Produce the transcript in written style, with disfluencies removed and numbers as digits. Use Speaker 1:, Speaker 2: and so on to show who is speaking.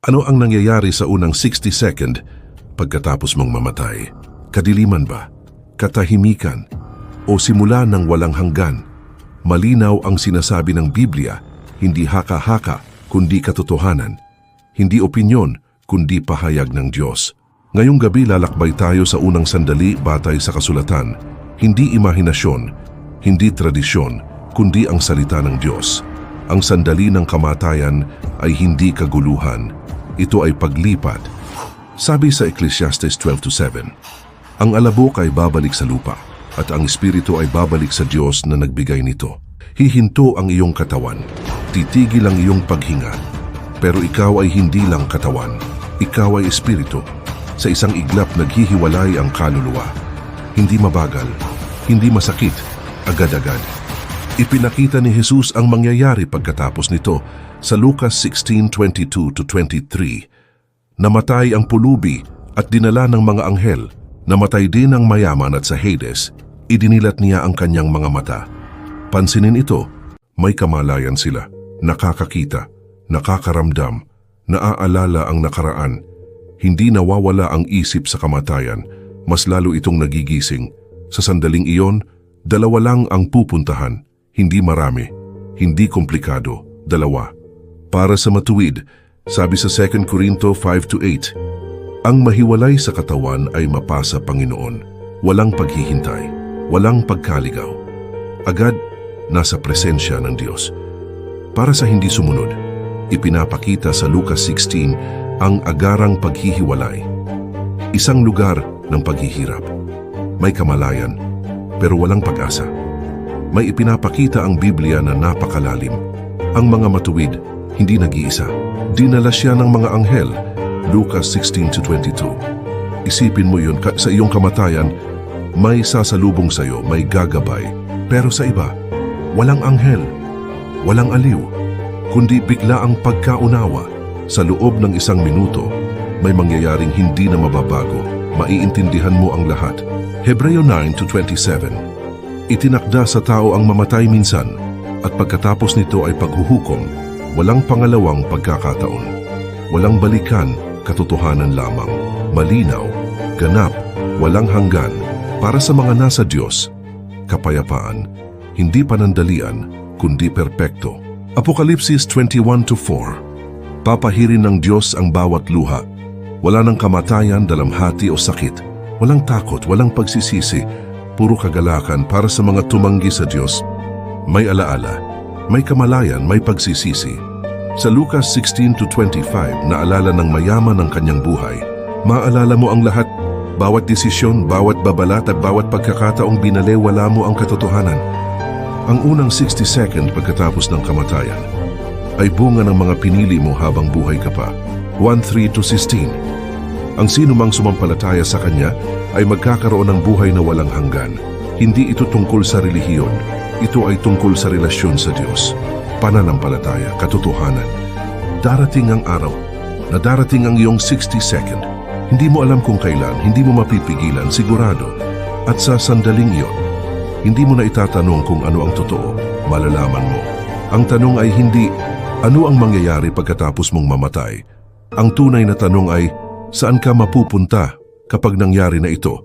Speaker 1: Ano ang nangyayari sa unang 60 second pagkatapos mong mamatay? Kadiliman ba? Katahimikan? O simula ng walang hanggan? Malinaw ang sinasabi ng Biblia, hindi haka-haka kundi katotohanan. Hindi opinyon kundi pahayag ng Diyos. Ngayong gabi lalakbay tayo sa unang sandali batay sa kasulatan. Hindi imahinasyon, hindi tradisyon, kundi ang salita ng Diyos. Ang sandali ng kamatayan ay hindi kaguluhan. Ito ay paglipat. Sabi sa Ecclesiastes 12:7, ang alabok ay babalik sa lupa at ang espiritu ay babalik sa Diyos na nagbigay nito. Hihinto ang iyong katawan, titigil ang iyong paghinga. Pero ikaw ay hindi lang katawan, ikaw ay espiritu. Sa isang iglap naghihiwalay ang kaluluwa. Hindi mabagal, hindi masakit, agad-agad. Ipinakita ni Jesus ang mangyayari pagkatapos nito sa Lucas 16:22-23. Namatay ang pulubi at dinala ng mga anghel. Namatay din ang mayaman at sa Hades, idinilat niya ang kanyang mga mata. Pansinin ito, may kamalayan sila, nakakakita, nakakaramdam, naaalala ang nakaraan. Hindi nawawala ang isip sa kamatayan, mas lalo itong nagigising. Sa sandaling iyon, dalawa lang ang pupuntahan, hindi marami, hindi komplikado, dalawa. Para sa matuwid, sabi sa 2 Corinto 5:8, ang mahiwalay sa katawan ay mapasa Panginoon. Walang paghihintay, walang pagkaligaw. Agad, nasa presensya ng Diyos. Para sa hindi sumunod, ipinapakita sa Lucas 16 ang agarang paghihiwalay. Isang lugar ng paghihirap. May kamalayan, pero walang pag-asa. May ipinapakita ang Biblia na napakalalim. Ang mga matuwid, hindi nag-iisa. Dinala siya ng mga anghel, Lucas 16:22. Isipin mo yun, sa iyong kamatayan, may sasalubong sa iyo, may gagabay. Pero sa iba, walang anghel, walang aliw, kundi bigla ang pagkaunawa. Sa loob ng isang minuto, may mangyayaring hindi na mababago. Maiintindihan mo ang lahat. Hebreo 9:27. Itinakda sa tao ang mamatay minsan, at pagkatapos nito ay paghuhukom. Walang pangalawang pagkakataon. Walang balikan, katotohanan lamang. Malinaw, ganap, walang hanggan. Para sa mga nasa Diyos, kapayapaan, hindi panandalian, kundi perpekto. Apokalipsis 21:4. Papahirin ng Diyos ang bawat luha. Wala ng kamatayan, dalamhati o sakit. Walang takot, walang pagsisisi. Puro kagalakan para sa mga tumanggi sa Diyos. May alaala, may kamalayan, may pagsisisi. Sa Lucas 16:25, naalala ng mayaman ang kanyang buhay. Maalala mo ang lahat, bawat desisyon, bawat babalat at bawat pagkakataong binalewala mo ang katotohanan. Ang unang 60 second pagkatapos ng kamatayan ay bunga ng mga pinili mo habang buhay ka pa. 1:3-16. Ang sino mang sumampalataya sa Kanya ay magkakaroon ng buhay na walang hanggan. Hindi ito tungkol sa relihiyon. Ito ay tungkol sa relasyon sa Diyos. Pananampalataya, katotohanan. Darating ang araw na darating ang iyong 60 second. Hindi mo alam kung kailan, hindi mo mapipigilan, sigurado. At sa sandaling iyon, hindi mo na itatanong kung ano ang totoo, malalaman mo. Ang tanong ay hindi, ano ang mangyayari pagkatapos mong mamatay? Ang tunay na tanong ay, saan ka mapupunta kapag nangyari na ito?